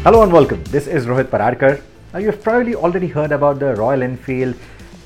Hello and welcome. This is Rohit Paradkar. Now you've probably already heard about the Royal Enfield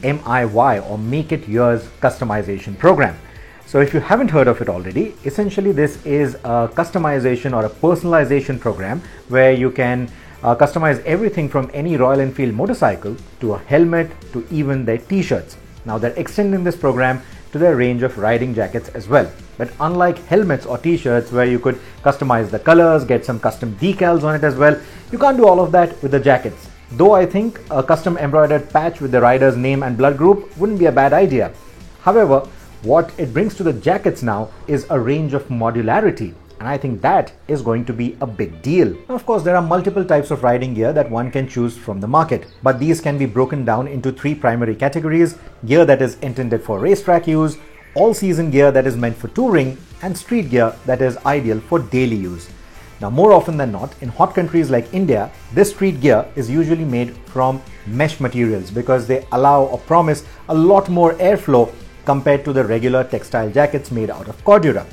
MIY or Make It Yours customization program. So if you haven't heard of it already, essentially this is a customization or a personalization program where you can customize everything from any Royal Enfield motorcycle to a helmet to even their t-shirts. Now they're extending this program to their range of riding jackets as well. But unlike helmets or t-shirts where you could customize the colors, get some custom decals on it as well, you can't do all of that with the jackets. Though I think a custom embroidered patch with the rider's name and blood group wouldn't be a bad idea. However, what it brings to the jackets now is a range of modularity. And I think that is going to be a big deal. Now, of course, there are multiple types of riding gear that one can choose from the market, but these can be broken down into three primary categories: gear that is intended for racetrack use, all-season gear that is meant for touring, and street gear that is ideal for daily use. Now, more often than not, in hot countries like India, this street gear is usually made from mesh materials because they allow or promise a lot more airflow compared to the regular textile jackets made out of Cordura.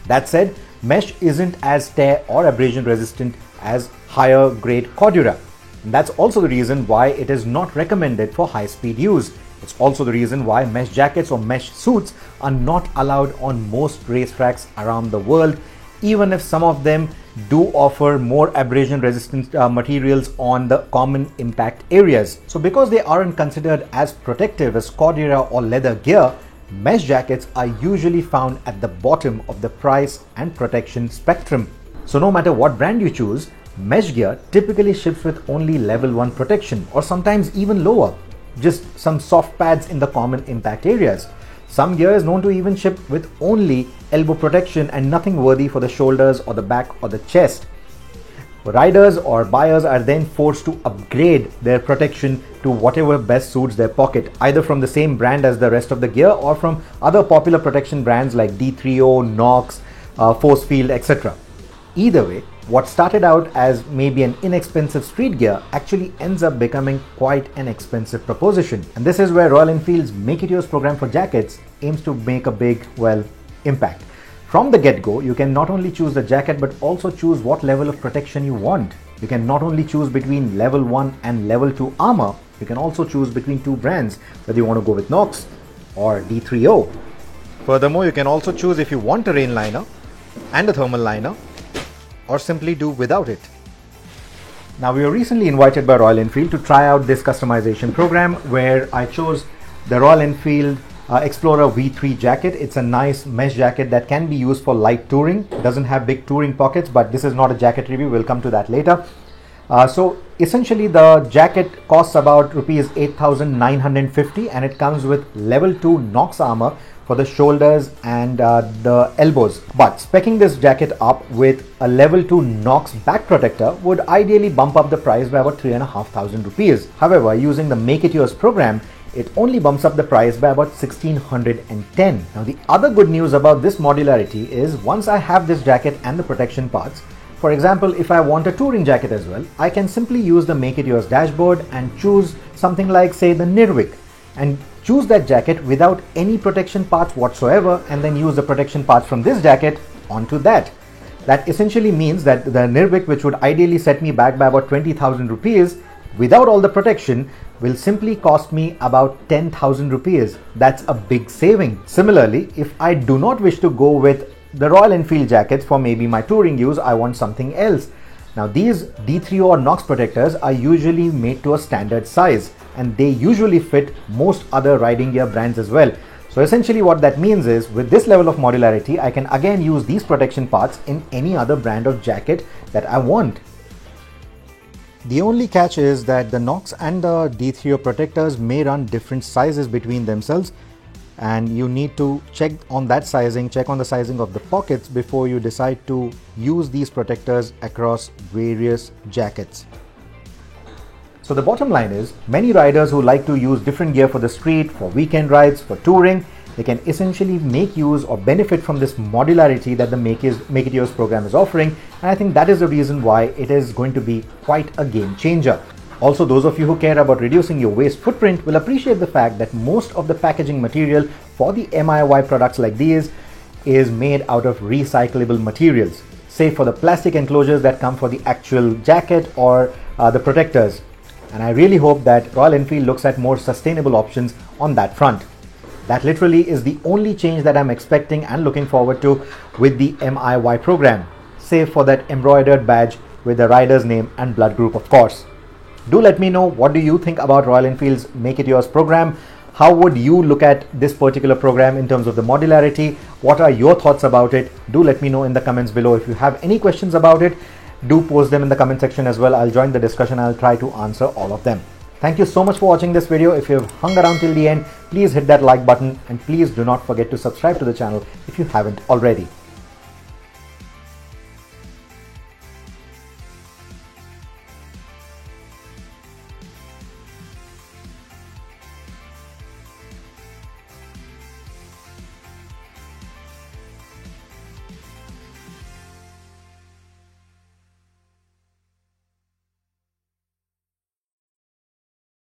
That said, mesh isn't as tear or abrasion resistant as higher grade Cordura. And that's also the reason why it is not recommended for high speed use. It's also the reason why mesh jackets or mesh suits are not allowed on most racetracks around the world, even if some of them do offer more abrasion resistant materials on the common impact areas. So because they aren't considered as protective as Cordura or leather gear, mesh jackets are usually found at the bottom of the price and protection spectrum. So no matter what brand you choose, mesh gear typically ships with only level 1 protection or sometimes even lower, just some soft pads in the common impact areas. Some gear is known to even ship with only elbow protection and nothing worthy for the shoulders or the back or the chest. Riders or buyers are then forced to upgrade their protection to whatever best suits their pocket, either from the same brand as the rest of the gear or from other popular protection brands like D3O, Knox, Forcefield, etc. Either way, what started out as maybe an inexpensive street gear actually ends up becoming quite an expensive proposition. And this is where Royal Enfield's Make It Yours program for jackets aims to make a big, impact. From the get-go, you can not only choose the jacket but also choose what level of protection you want. You can not only choose between level 1 and level 2 armor, you can also choose between two brands, whether you want to go with Knox or D3O. Furthermore, you can also choose if you want a rain liner and a thermal liner, or simply do without it. Now, we were recently invited by Royal Enfield to try out this customization program where I chose the Royal Enfield Explorer V3 jacket. It's a nice mesh jacket that can be used for light touring. It doesn't have big touring pockets, but this is not a jacket review. We'll come to that later. So essentially the jacket costs about rupees 8,950 and it comes with level 2 Knox armor for the shoulders and the elbows. But speccing this jacket up with a level 2 Knox back protector would ideally bump up the price by about 3,500 rupees. However, using the Make It Yours program, it only bumps up the price by about 1,610. Now, the other good news about this modularity is once I have this jacket and the protection parts, for example, if I want a touring jacket as well, I can simply use the Make It Yours dashboard and choose something like, say, the Nirvik, and choose that jacket without any protection parts whatsoever, and then use the protection parts from this jacket onto that. That essentially means that the Nirvik, which would ideally set me back by about 20,000 rupees, without all the protection, will simply cost me about 10,000 rupees. That's a big saving. Similarly, if I do not wish to go with the Royal Enfield jackets for maybe my touring use, I want something else. Now, these D3O or Knox protectors are usually made to a standard size and they usually fit most other riding gear brands as well. So essentially what that means is with this level of modularity, I can again use these protection parts in any other brand of jacket that I want. The only catch is that the Knox and the D3O protectors may run different sizes between themselves, and you need to check on that sizing, check on the sizing of the pockets before you decide to use these protectors across various jackets. So the bottom line is, many riders who like to use different gear for the street, for weekend rides, for touring, they can essentially make use or benefit from this modularity that the Make It Yours program is offering, and I think that is the reason why it is going to be quite a game changer. Also, those of you who care about reducing your waste footprint will appreciate the fact that most of the packaging material for the MIY products like these is made out of recyclable materials. save for the plastic enclosures that come for the actual jacket or the protectors. And I really hope that Royal Enfield looks at more sustainable options on that front. That literally is the only change that I'm expecting and looking forward to with the MIY program, save for that embroidered badge with the rider's name and blood group, of course. Do let me know, what do you think about Royal Enfield's Make It Yours program? How would you look at this particular program in terms of the modularity? What are your thoughts about it? Do let me know in the comments below. If you have any questions about it, do post them in the comment section as well. I'll join the discussion. I'll try to answer all of them. Thank you so much for watching this video. If you've hung around till the end, please hit that like button and please do not forget to subscribe to the channel if you haven't already.